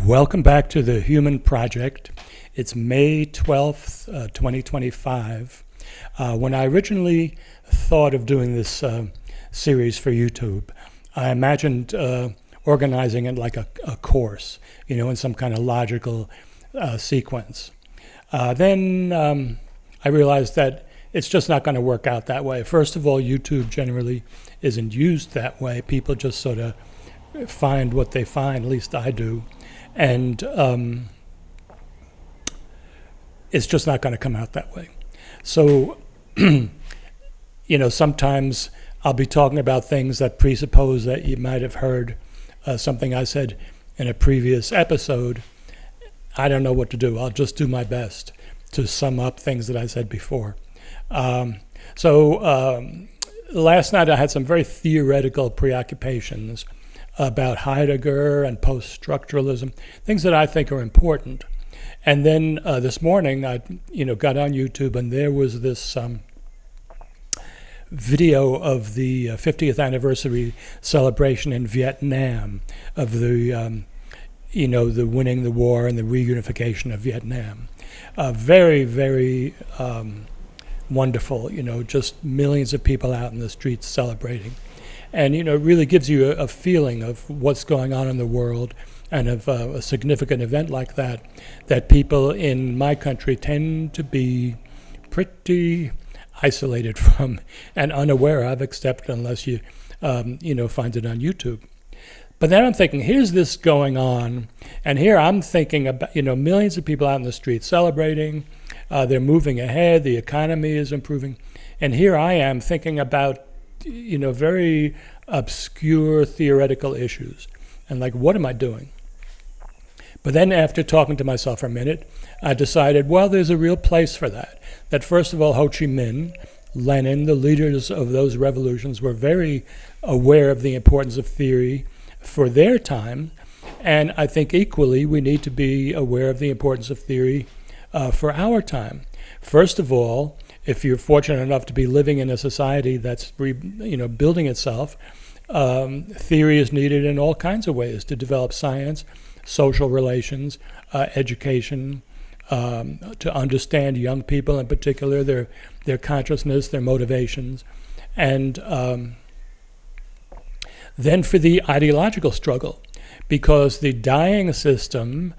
Welcome back to the Human Project. It's May 12th, 2025. When I originally thought of doing this series for YouTube, I imagined organizing it like a course, in some kind of logical sequence. Then I realized that it's just not going to work out that way. First of all, YouTube generally isn't used that way. People just sort of find what they find, at least I do. And it's just not going to come out that way. So, sometimes I'll be talking about things that presuppose that you might have heard something I said in a previous episode. I don't know what to do. I'll just do my best to sum up things that I said before. Last night I had some very theoretical preoccupations about Heidegger and post-structuralism, things that I think are important. And then this morning I got on YouTube, and there was this video of the 50th anniversary celebration in Vietnam of the the winning the war and the reunification of Vietnam. Very, very wonderful, just millions of people out in the streets celebrating. And, it really gives you a feeling of what's going on in the world, and of a significant event like that people in my country tend to be pretty isolated from and unaware of, except unless you, find it on YouTube. But then I'm thinking, here's this going on, and here I'm thinking about, millions of people out in the streets celebrating, they're moving ahead, the economy is improving, and here I am thinking about very obscure theoretical issues. And what am I doing? But then after talking to myself for a minute, I decided, well, there's a real place for that. That first of all, Ho Chi Minh, Lenin, the leaders of those revolutions were very aware of the importance of theory for their time. And I think equally we need to be aware of the importance of theory for our time. First of all, if you're fortunate enough to be living in a society that's building itself, theory is needed in all kinds of ways to develop science, social relations, education, to understand young people in particular, their consciousness, their motivations, and then for the ideological struggle, because the dying system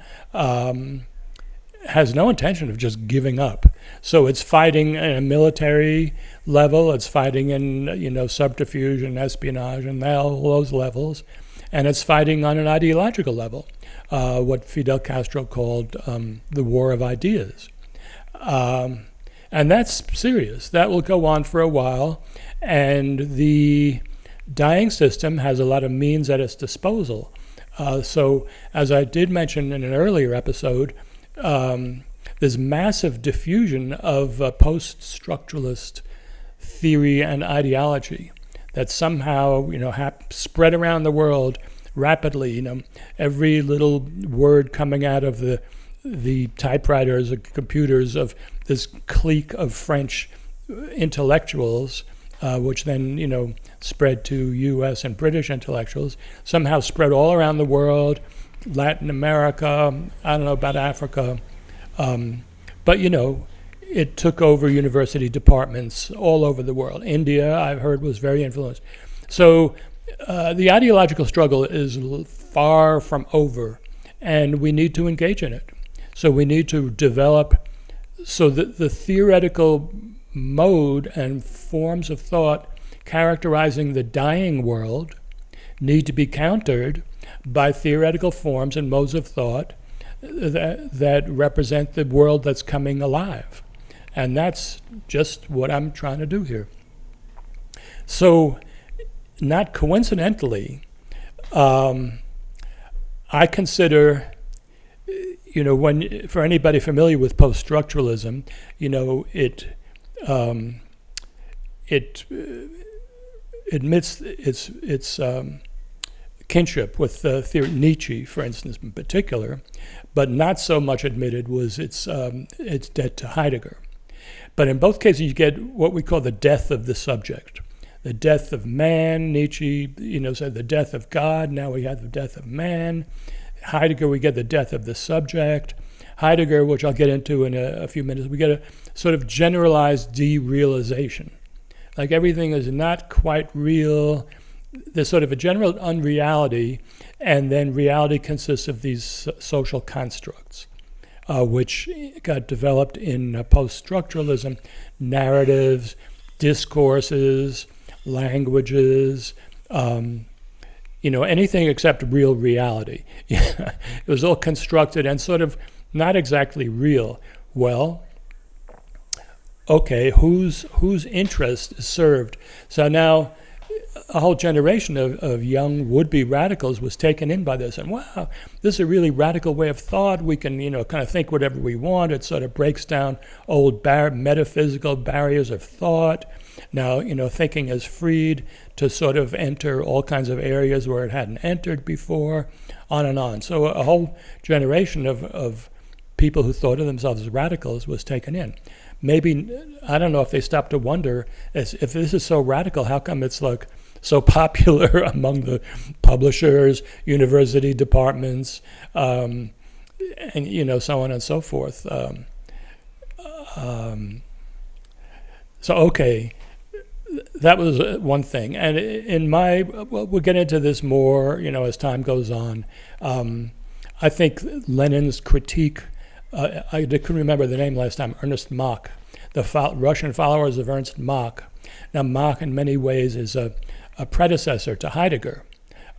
has no intention of just giving up. So it's fighting at a military level, it's fighting in subterfuge and espionage and all those levels, and it's fighting on an ideological level, what Fidel Castro called the war of ideas. And that's serious. That will go on for a while, and the dying system has a lot of means at its disposal. So as I did mention in an earlier episode, there's massive diffusion of post-structuralist theory and ideology that somehow spread around the world rapidly. Every little word coming out of the typewriters or computers of this clique of French intellectuals, which then spread to U.S. and British intellectuals, somehow spread all around the world. Latin America, I don't know about Africa, but it took over university departments all over the world. India, I've heard, was very influenced. So the ideological struggle is far from over, and we need to engage in it. So we need to develop, so that the theoretical mode and forms of thought characterizing the dying world need to be countered by theoretical forms and modes of thought that represent the world that's coming alive. And that's just what I'm trying to do here. So, not coincidentally, I consider, for anybody familiar with post-structuralism, it admits its kinship with theory, Nietzsche, for instance, in particular, but not so much admitted was its debt to Heidegger. But in both cases, you get what we call the death of the subject, the death of man. Nietzsche, said the death of God. Now we have the death of man. Heidegger, we get the death of the subject. Heidegger, which I'll get into in a few minutes, we get a sort of generalized derealization. Like everything is not quite real. There's sort of a general unreality, and then reality consists of these social constructs, which got developed in post-structuralism, narratives, discourses, languages, anything except real reality. It was all constructed and sort of not exactly real. Well, okay, whose interest is served? So now a whole generation of young would-be radicals was taken in by this, and wow, this is a really radical way of thought. We can, kind of think whatever we want. It sort of breaks down old metaphysical barriers of thought. Now, thinking is freed to sort of enter all kinds of areas where it hadn't entered before, on and on. So a whole generation of people who thought of themselves as radicals was taken in. Maybe, I don't know if they stopped to wonder, if this is so radical, how come it's like so popular among the publishers, university departments, and so on and so forth. So okay, that was one thing. And we'll get into this more, as time goes on. I think Lenin's critique, I couldn't remember the name last time, Ernst Mach, the Russian followers of Ernst Mach. Now, Mach in many ways is a predecessor to Heidegger.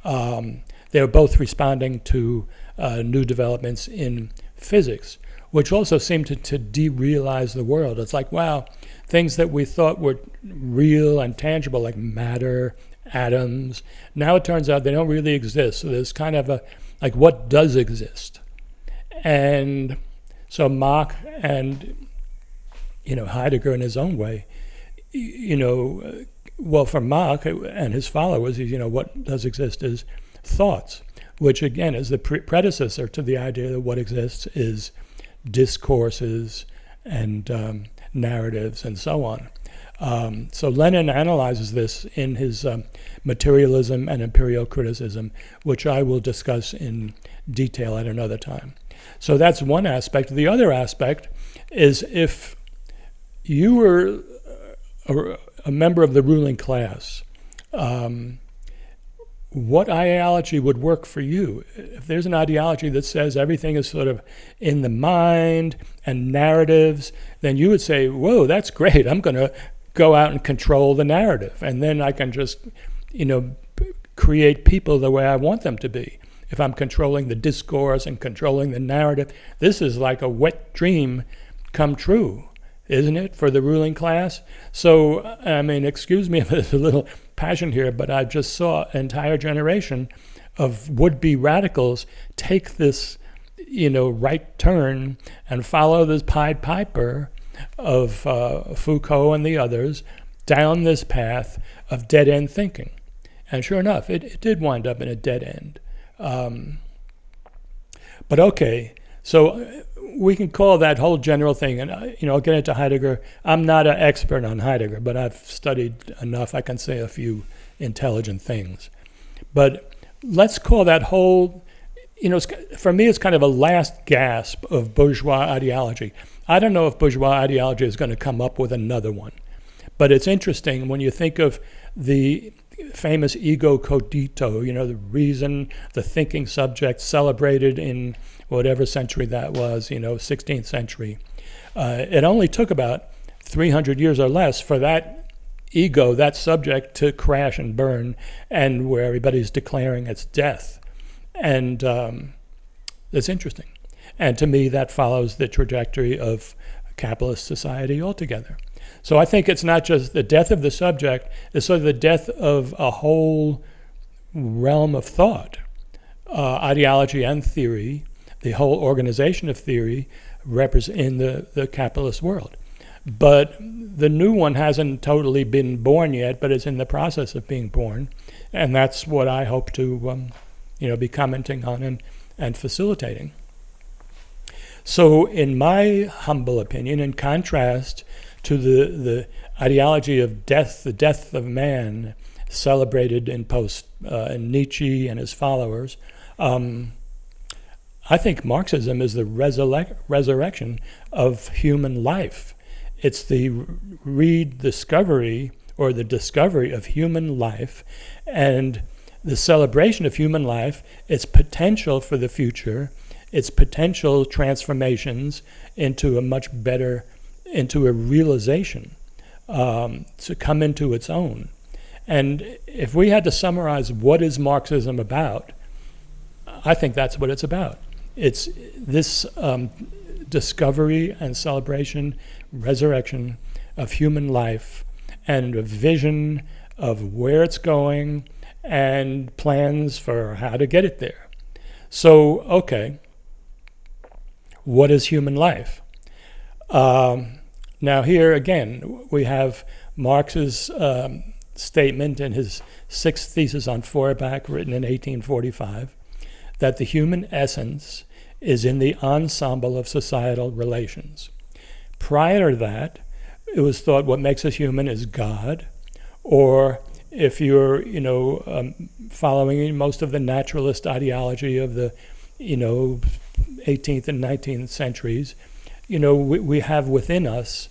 They were both responding to new developments in physics, which also seemed to derealize the world. It's like, wow, things that we thought were real and tangible, like matter, atoms, now it turns out they don't really exist. So there's kind of like, what does exist? And so Mach and, Heidegger in his own way, well, for Mach and his followers, what does exist is thoughts, which again is the predecessor to the idea that what exists is discourses and narratives and so on. So Lenin analyzes this in his Materialism and Imperial Criticism, which I will discuss in detail at another time. So that's one aspect. The other aspect is if you were a member of the ruling class, what ideology would work for you? If there's an ideology that says everything is sort of in the mind and narratives, then you would say, whoa, that's great. I'm going to go out and control the narrative. And then I can just, create people the way I want them to be. If I'm controlling the discourse and controlling the narrative, this is like a wet dream come true, isn't it, for the ruling class? So, excuse me if there's a little passion here, but I just saw an entire generation of would-be radicals take this, right turn and follow this Pied Piper of Foucault and the others down this path of dead-end thinking. And sure enough, it did wind up in a dead end. But okay, so we can call that whole general thing, and I'll get into Heidegger. I'm not an expert on Heidegger, but I've studied enough. I can say a few intelligent things. But let's call that whole, for me, it's kind of a last gasp of bourgeois ideology. I don't know if bourgeois ideology is going to come up with another one, but it's interesting when you think of the famous ego cogito, the reason, the thinking subject celebrated in whatever century that was, 16th century. It only took about 300 years or less for that ego, that subject, to crash and burn, and where everybody's declaring its death. And it's interesting. And to me, that follows the trajectory of capitalist society altogether. So I think it's not just the death of the subject, it's sort of the death of a whole realm of thought, ideology and theory, the whole organization of theory in the capitalist world. But the new one hasn't totally been born yet, but it's in the process of being born. And that's what I hope to be commenting on and facilitating. So in my humble opinion, in contrast to the ideology of death, the death of man, celebrated in Nietzsche and his followers, I think Marxism is the resurrection of human life. It's the rediscovery or the discovery of human life and the celebration of human life, its potential for the future, its potential transformations into a much better, into a realization, to come into its own. And if we had to summarize what is Marxism about, I think that's what it's about. It's this discovery and celebration, resurrection of human life and a vision of where it's going and plans for how to get it there. So, okay, what is human life? Now here again, we have Marx's statement in his sixth thesis on Feuerbach, written in 1845, that the human essence is in the ensemble of societal relations. Prior to that, it was thought what makes us human is God, or if you're, following most of the naturalist ideology of the, 18th and 19th centuries, we have within us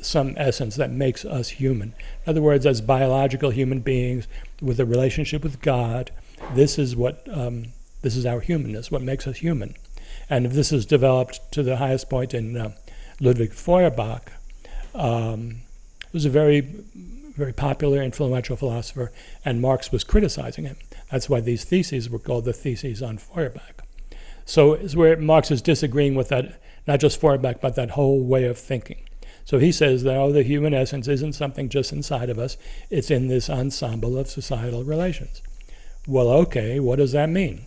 some essence that makes us human. In other words, as biological human beings with a relationship with God, this is our humanness, what makes us human. And if this is developed to the highest point in Ludwig Feuerbach, was a very, very popular, influential philosopher, and Marx was criticizing him. That's why these theses were called the theses on Feuerbach. So it's where Marx is disagreeing with that, not just Feuerbach, but that whole way of thinking. So he says that the human essence isn't something just inside of us, it's in this ensemble of societal relations. Well, okay, what does that mean?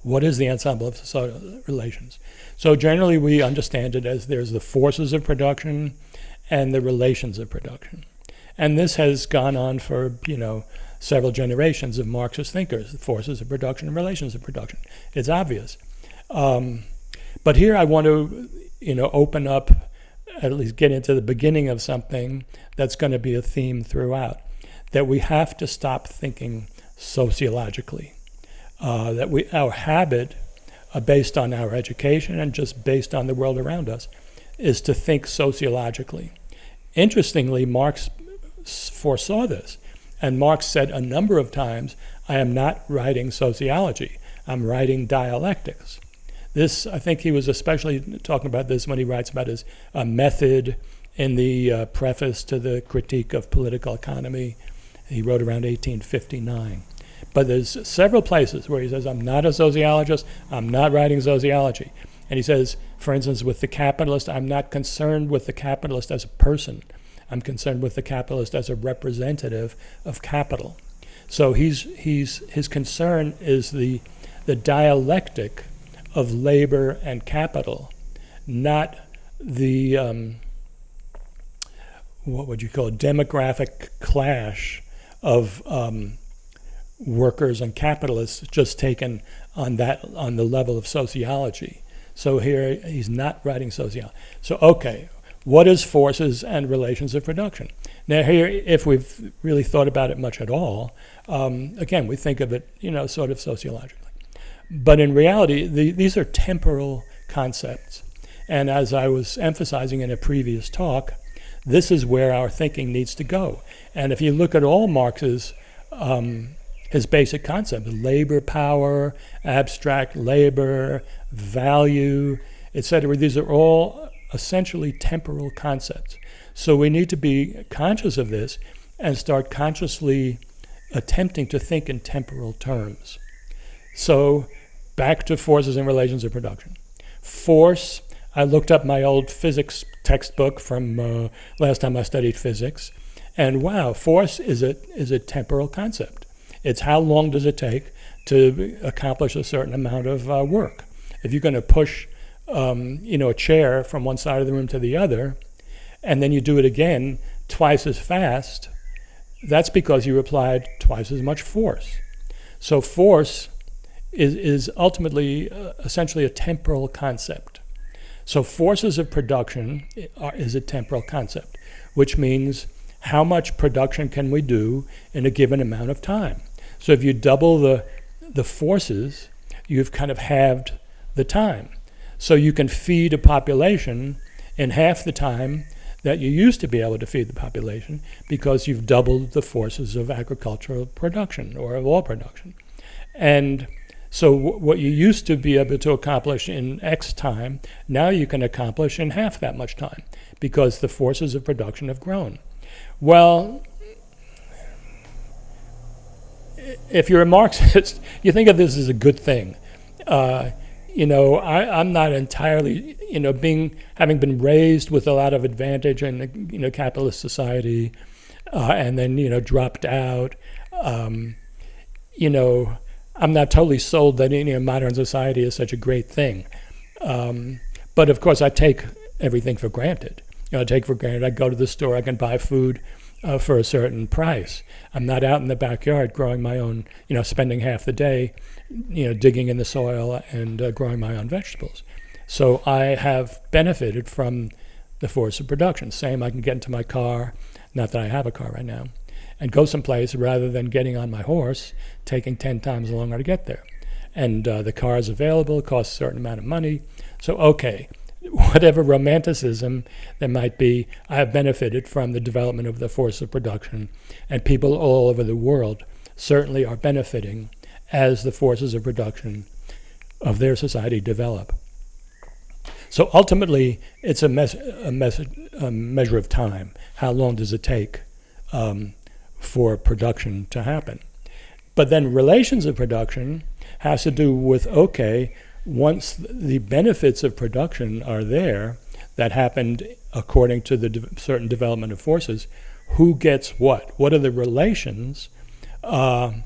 What is the ensemble of societal relations? So generally we understand it as there's the forces of production and the relations of production. And this has gone on for, several generations of Marxist thinkers, forces of production and relations of production. It's obvious. But here I want to, open up, at least get into the beginning of something that's going to be a theme throughout, that we have to stop thinking sociologically. That our habit, based on our education and just based on the world around us, is to think sociologically. Interestingly, Marx foresaw this, and Marx said a number of times, I am not writing sociology, I'm writing dialectics. This, I think he was especially talking about this when he writes about his method in the preface to the Critique of Political Economy. He wrote around 1859. But there's several places where he says, I'm not a sociologist, I'm not writing sociology. And he says, for instance, with the capitalist, I'm not concerned with the capitalist as a person. I'm concerned with the capitalist as a representative of capital. So his concern is the dialectic of labor and capital, not the, what would you call it, demographic clash of workers and capitalists just taken on the level of sociology. So here he's not writing sociology. So okay, what is forces and relations of production? Now here, if we've really thought about it much at all, again, we think of it, sort of sociologically. But in reality, these are temporal concepts. And as I was emphasizing in a previous talk, this is where our thinking needs to go. And if you look at all Marx's his basic concepts, labor power, abstract labor, value, etc. These are all essentially temporal concepts. So we need to be conscious of this and start consciously attempting to think in temporal terms. So back to forces and relations of production. Force, I looked up my old physics textbook from last time I studied physics, and wow, force is a temporal concept. It's how long does it take to accomplish a certain amount of work. If you're going to push a chair from one side of the room to the other, and then you do it again twice as fast, that's because you applied twice as much force. So force is ultimately essentially a temporal concept. So forces of production is a temporal concept, which means how much production can we do in a given amount of time. So if you double the forces, you've kind of halved the time. So you can feed a population in half the time that you used to be able to feed the population because you've doubled the forces of agricultural production or of all production. And so what you used to be able to accomplish in X time, now you can accomplish in half that much time because the forces of production have grown. Well, if you're a Marxist, you think of this as a good thing. I'm not entirely, having been raised with a lot of advantage in a capitalist society, and then dropped out. I'm not totally sold that modern society is such a great thing. But of course, I take everything for granted. I take for granted I go to the store, I can buy food for a certain price. I'm not out in the backyard growing my own, spending half the day, digging in the soil and growing my own vegetables. So I have benefited from the force of production. Same, I can get into my car, not that I have a car right now, and go someplace rather than getting on my horse, taking 10 times longer to get there. And the car is available, it costs a certain amount of money. So, okay, whatever romanticism there might be, I have benefited from the development of the force of production, and people all over the world certainly are benefiting as the forces of production of their society develop. So ultimately, it's a measure of time. How long does it take for production to happen? But then relations of production has to do with, okay, once the benefits of production are there, that happened according to the certain development of forces, who gets what? What are the relations of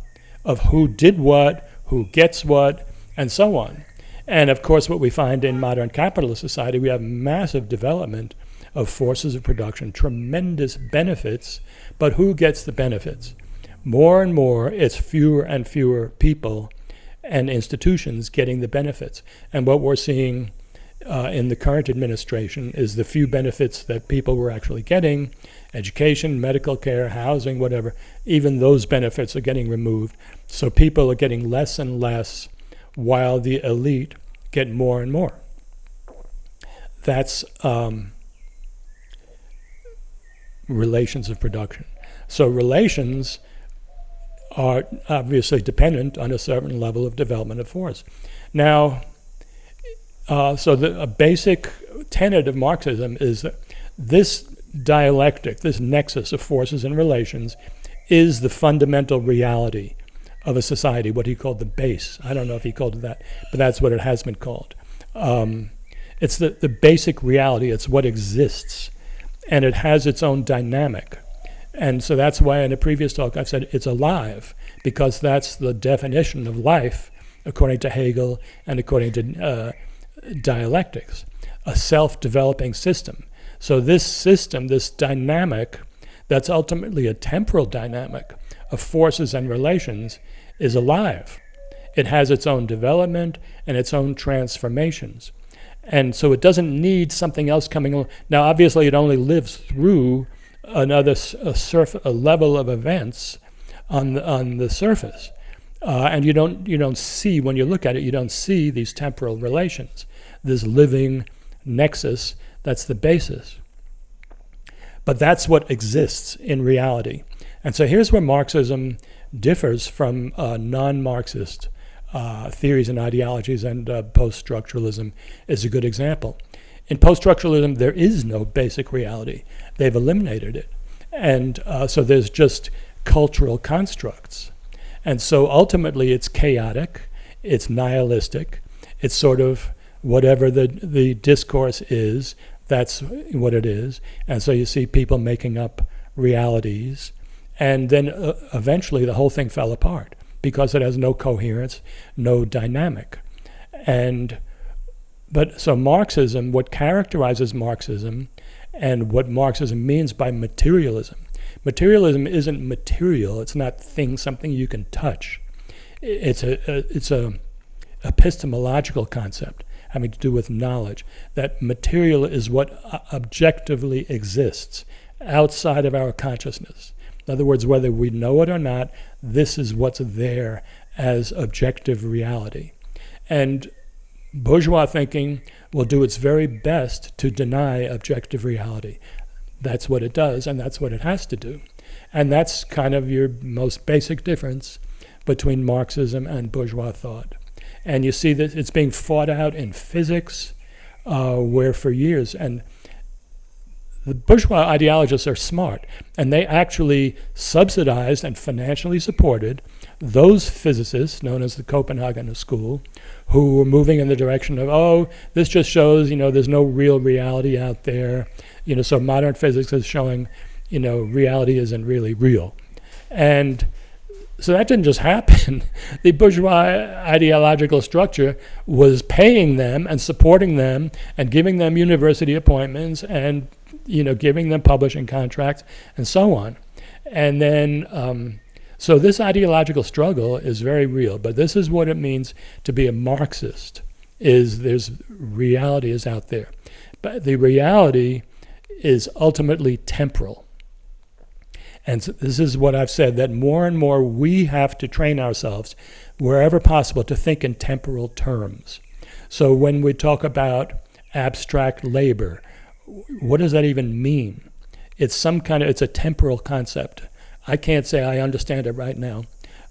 who did what, who gets what, and so on? And of course, what we find in modern capitalist society, we have massive development of forces of production, tremendous benefits, but who gets the benefits? More and more, it's fewer and fewer people and institutions getting the benefits. And what we're seeing in the current administration is the few benefits that people were actually getting, education, medical care, housing, whatever, even those benefits are getting removed. So people are getting less and less while the elite get more and more. That's relations of production. So relations are obviously dependent on a certain level of development of force. Now, a basic tenet of Marxism is that this dialectic, this nexus of forces and relations, is the fundamental reality of a society, what he called the base. I don't know if he called it that, but that's what it has been called. It's the basic reality, it's what exists, and it has its own dynamic. And so that's why in a previous talk I've said it's alive, because that's the definition of life according to Hegel and according to dialectics, a self-developing system. So this system, this dynamic, that's ultimately a temporal dynamic of forces and relations, is alive. It has its own development and its own transformations. And so it doesn't need something else coming along. Now, obviously, it only lives through a level of events on the surface, and you don't see, when you look at it, you don't see these temporal relations, this living nexus. That's the basis. But that's what exists in reality. And so here's where Marxism differs from non-Marxist theories and ideologies, and post-structuralism is a good example. In post-structuralism, there is no basic reality. They've eliminated it. And so there's just cultural constructs. And so ultimately it's chaotic, it's nihilistic, it's sort of whatever the discourse is, that's what it is. And so you see people making up realities. And then eventually the whole thing fell apart because it has no coherence, no dynamic. But so Marxism, what characterizes Marxism, and what Marxism means by materialism. Materialism isn't material. It's not something you can touch. It's a epistemological concept having to do with knowledge. That material is what objectively exists outside of our consciousness. In other words, whether we know it or not, this is what's there as objective reality. And bourgeois thinking will do its very best to deny objective reality. That's what it does, and that's what it has to do. And that's kind of your most basic difference between Marxism and bourgeois thought. And you see that it's being fought out in physics, where for years, and the bourgeois ideologists are smart, and they actually subsidized and financially supported those physicists, known as the Copenhagen School, who were moving in the direction of, oh, this just shows, there's no real reality out there. So modern physics is showing, reality isn't really real. And so that didn't just happen. The bourgeois ideological structure was paying them and supporting them and giving them university appointments and giving them publishing contracts and so on. And then, so this ideological struggle is very real. But this is what it means to be a Marxist: is there's reality is out there, but the reality is ultimately temporal. And so this is what I've said, that more and more we have to train ourselves, wherever possible, to think in temporal terms. So when we talk about abstract labor, what does that even mean? It's a temporal concept. I can't say I understand it right now.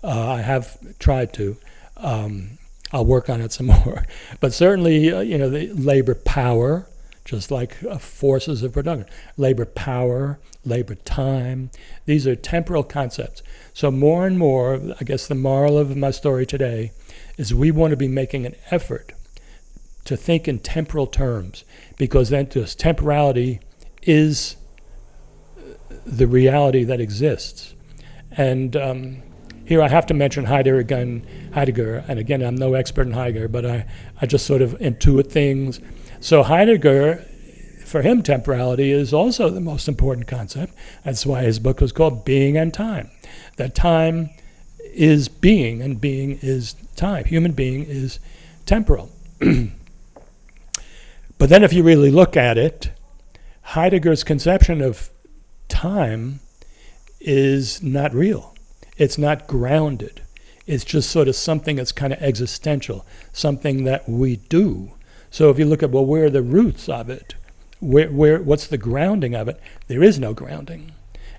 I have tried to. I'll work on it some more. But certainly, the labor power, just like forces of production, labor power, labor time, these are temporal concepts. So more and more, I guess the moral of my story today is we want to be making an effort to think in temporal terms, because then this temporality is the reality that exists. And here I have to mention Heidegger, and again, I'm no expert in Heidegger, but I just sort of intuit things. So Heidegger, for him, temporality is also the most important concept. That's why his book was called Being and Time. That time is being, and being is time. Human being is temporal. But then if you really look at it, Heidegger's conception of time is not real. It's not grounded. It's just sort of something that's kind of existential, something that we do. So if you look at, well, where are the roots of it? What's the grounding of it? There is no grounding.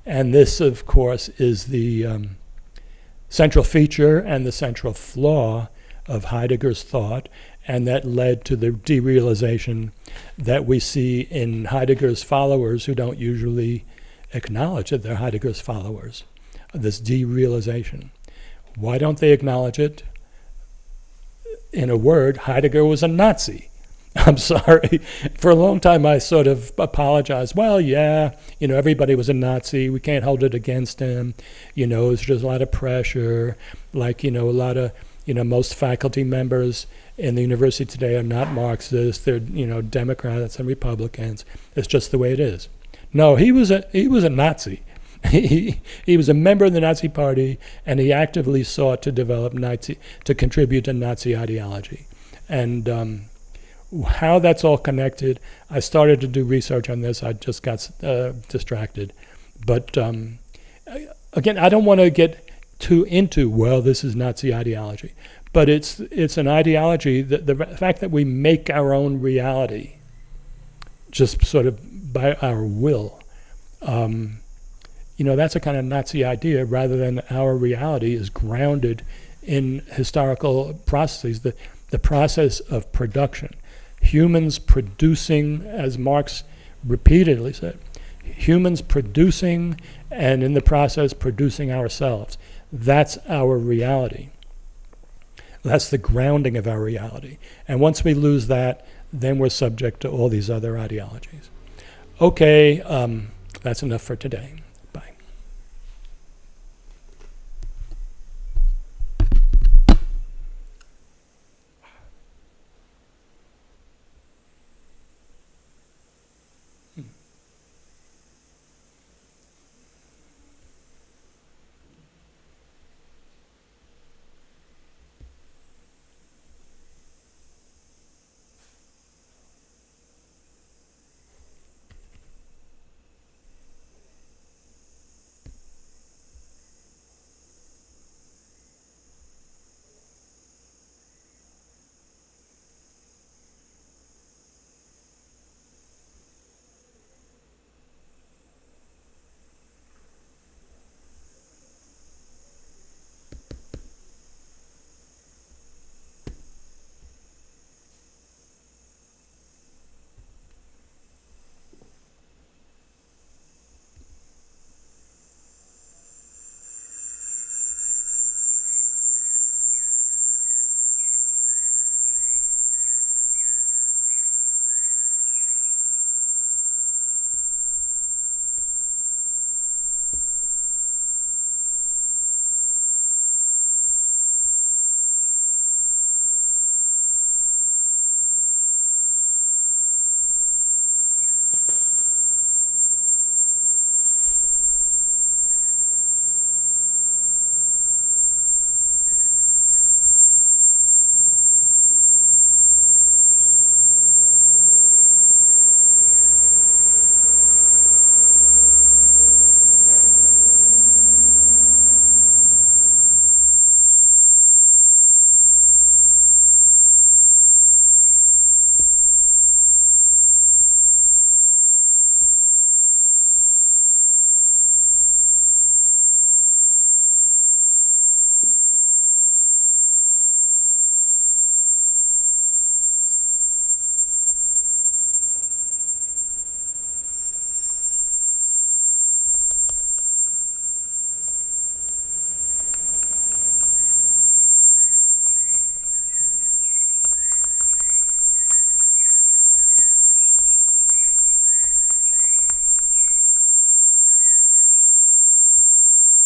And this, of course, is the central feature and the central flaw of Heidegger's thought, and that led to the derealization that we see in Heidegger's followers, who don't usually acknowledge that they're Heidegger's followers, this derealization. Why don't they acknowledge it? In a word, Heidegger was a Nazi. I'm sorry. For a long time, I sort of apologized. Well, yeah, everybody was a Nazi. We can't hold it against him. It's just a lot of pressure. Like, a lot of, most faculty members in the university today are not Marxists. They're, Democrats and Republicans. It's just the way it is. No, he was a Nazi. He was a member of the Nazi Party, and he actively sought to to contribute to Nazi ideology. And how that's all connected, I started to do research on this. I just got distracted. But again, I don't want to get too into, well, this is Nazi ideology. But it's an ideology, that the fact that we make our own reality, just sort of by our will, that's a kind of Nazi idea, rather than our reality is grounded in historical processes, the process of production. Humans producing, as Marx repeatedly said, humans producing, and in the process producing ourselves. That's our reality. That's the grounding of our reality. And once we lose that, then we're subject to all these other ideologies. Okay, that's enough for today.